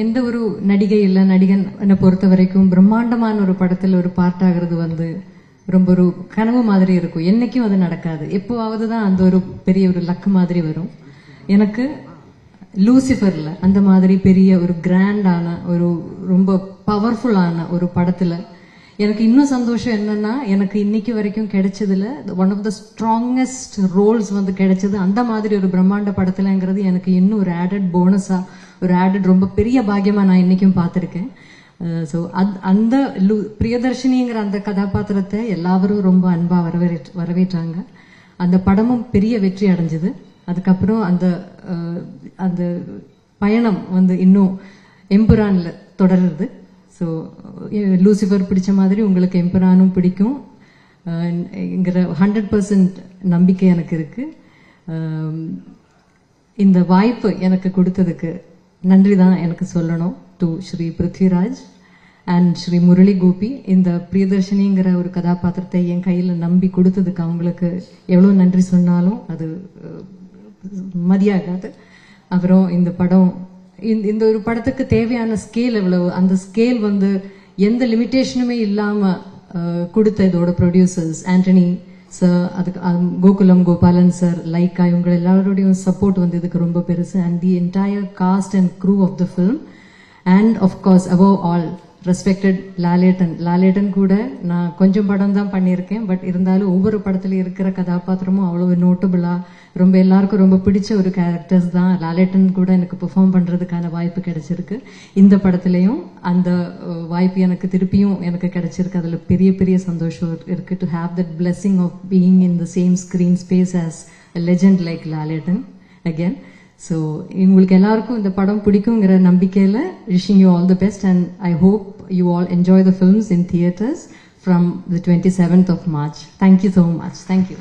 எந்த ஒரு நடிகை இல்ல நடிகன் என்னை பொறுத்த வரைக்கும் பிரம்மாண்டமான ஒரு படத்துல ஒரு பார்ட் ஆகிறது வந்து ரொம்ப ஒரு கனவு மாதிரி இருக்கும். என்னைக்கும் அது நடக்காது. எப்போவாவது தான் அந்த ஒரு பெரிய ஒரு லக் மாதிரி வரும். எனக்கு லூசிஃபர்ல அந்த மாதிரி பெரிய ஒரு கிராண்டான ஒரு ரொம்ப பவர்ஃபுல்லான ஒரு படத்துல எனக்கு இன்னும் சந்தோஷம் என்னன்னா, எனக்கு இன்னைக்கு வரைக்கும் கிடைச்சதுல one of the strongest roles வந்து கிடைச்சது அந்த மாதிரி ஒரு பிரம்மாண்ட படத்துலங்கிறது எனக்கு இன்னும் ஒரு ஆடட் போனஸா, ஒரு ஆடட் ரொம்ப பெரிய பாக்கியமா நான் இன்னைக்கும் பார்த்துருக்கேன். ஸோ அந்த பிரியதர்ஷினிங்கிற அந்த கதாபாத்திரத்தை எல்லாரும் ரொம்ப அன்பா வரவேற்றாங்க. அந்த படமும் பெரிய வெற்றி அடைஞ்சது. அதுக்கப்புறம் அந்த பயணம் வந்து இன்னும் எம்புரான்ல தொடருது. ஸோ லூசிஃபர் பிடிச்ச மாதிரி உங்களுக்கு எம்புரானும் பிடிக்கும் என்கிற 100% நம்பிக்கை எனக்கு இருக்கு. இந்த வாய்ப்பு எனக்கு கொடுத்ததுக்கு நன்றி தான் எனக்கு சொல்லணும் டு ஸ்ரீ பிருத்விராஜ் அண்ட் ஸ்ரீ முரளி கோபி. இந்த பிரியதர்ஷினிங்கிற ஒரு கதாபாத்திரத்தை என் கையில் நம்பி கொடுத்ததுக்கு அவங்களுக்கு எவ்வளோ நன்றி சொன்னாலும் அது மதியாகாது. அப்புறம் இந்த படம் இந்த ஒரு படத்துக்கு தேவையான ஸ்கேல் எவ்வளவு, அந்த ஸ்கேல் வந்து எந்த லிமிட்டேஷனுமே இல்லாம கொடுத்த இதோட ப்ரொடியூசர்ஸ் ஆண்டனி சார், அதுக்கு கோகுலம் கோபாலன் சார், லைக்கா, இவங்க எல்லாரோடையும் சப்போர்ட் வந்து இதுக்கு ரொம்ப பெருசு. And the entire cast and crew of the film and of course above all respected Lalettan கூட நான் கொஞ்சம் படம் தான் பண்ணியிருக்கேன். பட் இருந்தாலும் ஒவ்வொரு படத்துல இருக்கிற கதாபாத்திரமும் அவ்வளவு நோட்டபிளா ரொம்ப எல்லாருக்கும் ரொம்ப பிடிச்ச ஒரு கேரக்டர்ஸ் தான். லாலேட்டன் கூட எனக்கு பெர்ஃபார்ம் பண்றதுக்கான வாய்ப்பு கிடைச்சிருக்கு. இந்த படத்துலயும் அந்த வாய்ப்பு எனக்கு திருப்பியும் எனக்கு கிடைச்சிருக்கு. அதுல பெரிய பெரிய சந்தோஷம் இருக்கு. To have that blessing of being in the same screen space as a legend like Lalettan again. So உங்களுக்கு எல்லாருக்கும் இந்த படம் பிடிக்குங்கிற நம்பிக்கையில் wishing you all the best and I hope you all enjoy the films in theatres from the 27th of March. Thank you so much. Thank you.